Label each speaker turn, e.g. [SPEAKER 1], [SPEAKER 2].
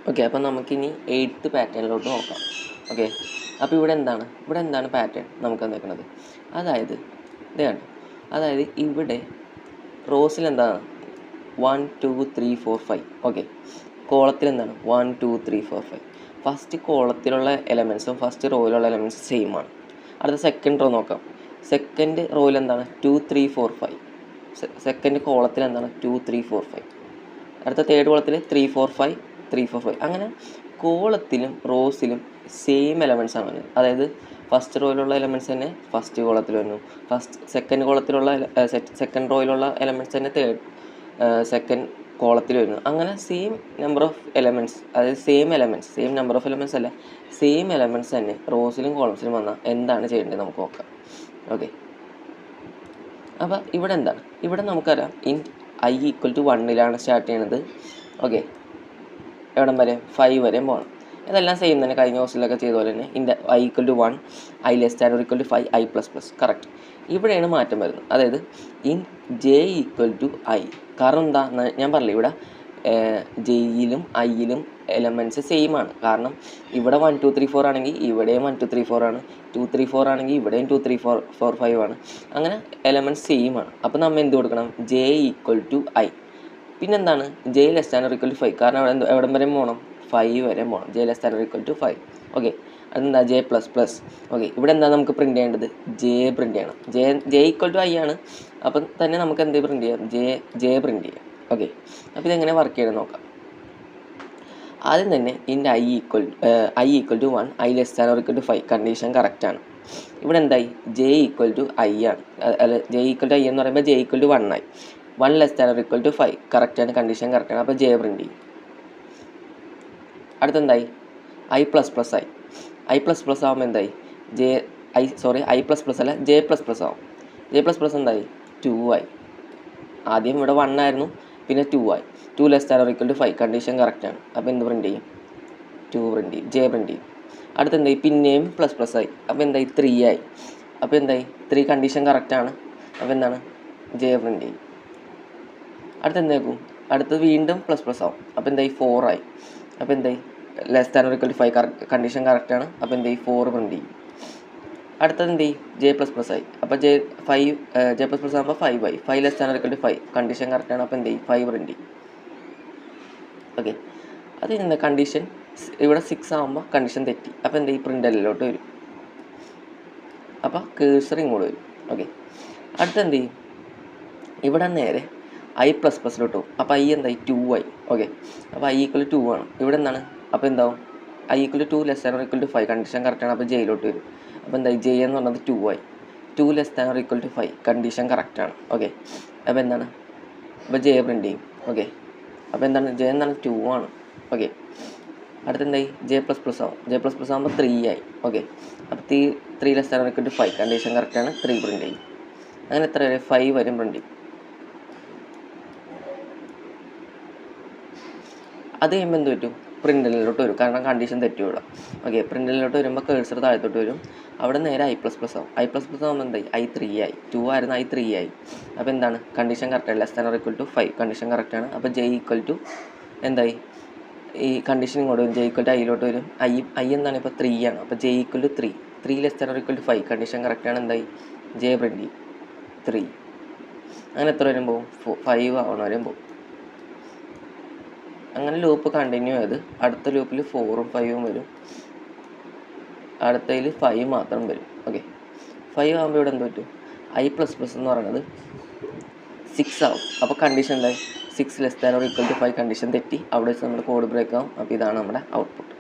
[SPEAKER 1] Okay, അപ്പോൾ നമുക്കിനി 8th പാറ്റേണിലോട്ട് നോക്കാം. ഓക്കെ, അപ്പോൾ ഇവിടെ എന്താണ് പാറ്റേൺ നമുക്ക് നിൽക്കുന്നത്? അതായത് ഇവിടെ റോസിൽ എന്താണ് 1 2 3 4 5. ഓക്കെ, കോളത്തിൽ എന്താണ് 1 2 3 4 5. ഫസ്റ്റ് കോളത്തിലുള്ള എലമെൻസും ഫസ്റ്റ് റോയിലുള്ള എലമെൻസും സെയിം ആണ്. അടുത്ത സെക്കൻഡ് റോ നോക്കാം. സെക്കൻഡ് റോയിൽ എന്താണ് 2 3 4 5. സെക്കൻഡ് കോളത്തിൽ എന്താണ് 2 3 4 5. അടുത്ത തേർഡ് കോളത്തിൽ 3 4 5 3 4 5. അങ്ങനെ കോളത്തിലും റോസിലും സെയിം എലമെൻറ്റ്സ് ആണ് വരുന്നത്. അതായത് ഫസ്റ്റ് റോയിലുള്ള എലമെൻറ്റ്സ് തന്നെ ഫസ്റ്റ് കോളത്തിൽ വരുന്നു, സെക്കൻഡ് കോളത്തിലുള്ള സെക്കൻഡ് റോയിലുള്ള എലമെൻറ്റ്സ് തന്നെ സെക്കൻഡ് കോളത്തിൽ വരുന്നു. അങ്ങനെ സെയിം നമ്പർ ഓഫ് എലമെൻറ്റ്സ്, അതായത് സെയിം നമ്പർ ഓഫ് എലമെൻറ്റ്സ് അല്ല, സെയിം എലമെൻറ്റ്സ് തന്നെ റോസിലും കോളംസിലും വന്നാൽ എന്താണ് ചെയ്യേണ്ടത് നമുക്ക് നോക്കാം. ഓക്കെ, അപ്പോൾ ഇവിടെ നമുക്കറിയാം ഇൻറ്റ് i = 1 സ്റ്റാർട്ട് ചെയ്യണത്. ഓക്കെ, എവിടം വരെ 5 വരെയും പോകണം. ഇതെല്ലാം സെയിം തന്നെ, കഴിഞ്ഞ ക്വസ്റ്റ്യനിലൊക്കെ ചെയ്ത പോലെ തന്നെ ഇൻറ്റ് i = 1 i ≤ 5 i++. കറക്റ്റ്. ഇവിടെയാണ് മാറ്റം വരുന്നത്. അതായത് ഇൻറ്റ് j = i. കാരണം എന്താ ഞാൻ പറഞ്ഞില്ല, ഇവിടെ ജെയിലും ഐയിലും എലമെൻറ്റ്സ് സെയിം ആണ്. കാരണം ഇവിടെ 1 2 3 4 ആണെങ്കിൽ ഇവിടെയും 1 2 3 4 ആണ്, 2 3 4 ആണെങ്കിൽ ഇവിടെയും 2 3 4 5 ആണ്. അങ്ങനെ എലമെൻറ്റ്സ് സെയിം ആണ്. അപ്പോൾ നമ്മൾ എന്ത് കൊടുക്കണം? j = i. പിന്നെന്താണ് j ≤ 5. കാരണം എവിടം വരെ പോകണം? 5 വരെ പോകണം. j ≤ 5. ഓക്കെ, അതെന്താ j++. ഓക്കെ, ഇവിടെ എന്താ നമുക്ക് പ്രിൻറ്റ് ചെയ്യേണ്ടത്? j പ്രിൻറ്റ് ചെയ്യണം. j = i ആണ്. അപ്പം തന്നെ നമുക്ക് എന്ത് പ്രിൻറ്റ് ചെയ്യാം? j പ്രിൻറ്റ് ചെയ്യാം. ഓക്കെ, അപ്പോൾ ഇതെങ്ങനെ വർക്ക് ചെയ്യണം നോക്കാം. ആദ്യം തന്നെ ഇൻറ്റ് i = 1 i ≤ 5 കണ്ടീഷൻ കറക്റ്റാണ്. ഇവിടെ എന്തായി? j = i ആണ്. അല്ല, j = i എന്ന് പറയുമ്പോൾ j = 1 ആയി. 1 ≤ 5 കറക്റ്റാണ്, കണ്ടീഷൻ കറക്റ്റാണ്. അപ്പോൾ j പ്രിൻറ്റ് ചെയ്യും. അടുത്തെന്തായി? i++ ആയി. i++ ആകുമ്പോൾ എന്തായി? i++ അല്ല j++ ആവും. j++ എന്തായി? 2 ആയി. ആദ്യം ഇവിടെ 1 ആയിരുന്നു, പിന്നെ 2 ആയി. 2 ≤ 5 കണ്ടീഷൻ കറക്റ്റാണ്. അപ്പോൾ എന്ത് പ്രിൻറ്റ് ചെയ്യും? 2 പ്രിൻറ്റ് ചെയ്യും, j പ്രിൻറ്റ് ചെയ്യും. അടുത്തെന്തായി? പിന്നെയും ++ ആയി. അപ്പോൾ എന്തായി? 3 ആയി. അപ്പോൾ എന്തായി? 3 കണ്ടീഷൻ കറക്റ്റാണ്. അപ്പോൾ എന്താണ്? j പ്രിൻറ്റ് ചെയ്യും. അടുത്തെന്താക്കും? അടുത്തത് വീണ്ടും ++ ആവും. അപ്പോൾ എന്തായി? 4 ആയി. അപ്പോൾ എന്തായി? <5 കണ്ടീഷൻ കറക്റ്റാണ്. അപ്പോൾ എന്തായി? 4 പ്രിൻറ്റ് ചെയ്യും. അടുത്തത് എന്ത് ചെയ്യും? j++ ആയി. അപ്പോൾ j++ ആകുമ്പോൾ 5 ആയി. 5 ≤ 5 കണ്ടീഷൻ കറക്റ്റാണ്. അപ്പോൾ എന്ത് ചെയ്യും? 5 പ്രിൻറ്റ് ചെയ്യും. ഓക്കെ, അത് എന്താ കണ്ടീഷൻ? ഇവിടെ 6 ആകുമ്പോൾ കണ്ടീഷൻ തെറ്റി. അപ്പോൾ എന്ത് ചെയ്യും? പ്രിൻ്റലിലോട്ട് വരും. അപ്പോൾ കേഴ്സർ ഇങ്ങോട്ട് വരും. ഓക്കെ, അടുത്തെന്ത് ചെയ്യും? ഇവിടെ നേരെ i++ പോകും. അപ്പോൾ i എന്തായി? 2 ആയി. ഓക്കെ, അപ്പോൾ i = 2 ആണ്. ഇവിടെ എന്താണ്? അപ്പോൾ എന്താവും? i = 2 ≤ 5 കണ്ടീഷൻ കറക്റ്റാണ്. അപ്പോൾ jയിലോട്ട് വരും. അപ്പോൾ എന്തായി? j എന്ന് പറഞ്ഞത് 2 ആയി. 2 ≤ 5 കണ്ടീഷൻ കറക്റ്റാണ്. ഓക്കെ, അപ്പോൾ എന്താണ്? അപ്പോൾ j പ്രിൻറ്റ് ചെയ്യും. ഓക്കെ, അപ്പോൾ എന്താണ്? j എന്താണ്? 2 ആണ്. ഓക്കെ, അടുത്തെന്തായി? j++ ആവും. j++ ആകുമ്പോൾ 3 ആയി. ഓക്കെ, അപ്പോൾ 3 ≤ 5 കണ്ടീഷൻ കറക്റ്റാണ്. 3 പ്രിൻറ്റ് ചെയ്യും. അങ്ങനെ എത്ര വരെ? 5 വരെ പ്രിൻറ്റ് ചെയ്യും. അത് കഴിയുമ്പോൾ എന്ത് പറ്റും? പ്രിൻ്റലിലോട്ട് വരും. കാരണം കണ്ടീഷൻ തെറ്റിയുള്ള. ഓക്കെ, പ്രിൻ്റലിലോട്ട് വരുമ്പോൾ കേഴ്സർ താഴത്തോട്ട് വരും. അവിടെ നേരെ i++ ആവും. i++ ആകുമ്പോൾ എന്തായി? i 3 ആയി. 2 ആയിരുന്നു, i 3 ആയി. അപ്പോൾ എന്താണ്? കണ്ടീഷൻ കറക്റ്റാണ്. <5 കണ്ടീഷൻ കറക്റ്റാണ്. അപ്പോൾ j = എന്തായി? ഈ കണ്ടീഷൻ ഇങ്ങോട്ട് വരും. j = iലോട്ട് വരും. i എന്താണ്? ഇപ്പോൾ 3 ആണ്. അപ്പോൾ j = 3. 3 <5 കണ്ടീഷൻ കറക്റ്റാണ്. എന്തായി? j പ്രിൻറ്റ് ചെയ്യും. 3. അങ്ങനെ എത്ര വരും പോകും? 5 ആവണ വരെയും പോകും. അങ്ങനെ ലൂപ്പ് കണ്ടിന്യൂ ചെയ്ത് അടുത്ത ലൂപ്പിൽ 4ഉം 5ഉം വരും. അടുത്തതിൽ 5 മാത്രം വരും. ഓക്കെ, 5 ആകുമ്പോൾ ഇവിടെ എന്ത് പറ്റും? i++ എന്ന് പറയുന്നത് 6 ആവും. അപ്പോൾ കണ്ടീഷൻ എന്തായി? 6 <5 കണ്ടീഷൻ തെറ്റി. അവിടെ വെച്ച് നമ്മുടെ കോഡ് ബ്രേക്ക് ആവും. അപ്പോൾ ഇതാണ് നമ്മുടെ ഔട്ട്പുട്ട്.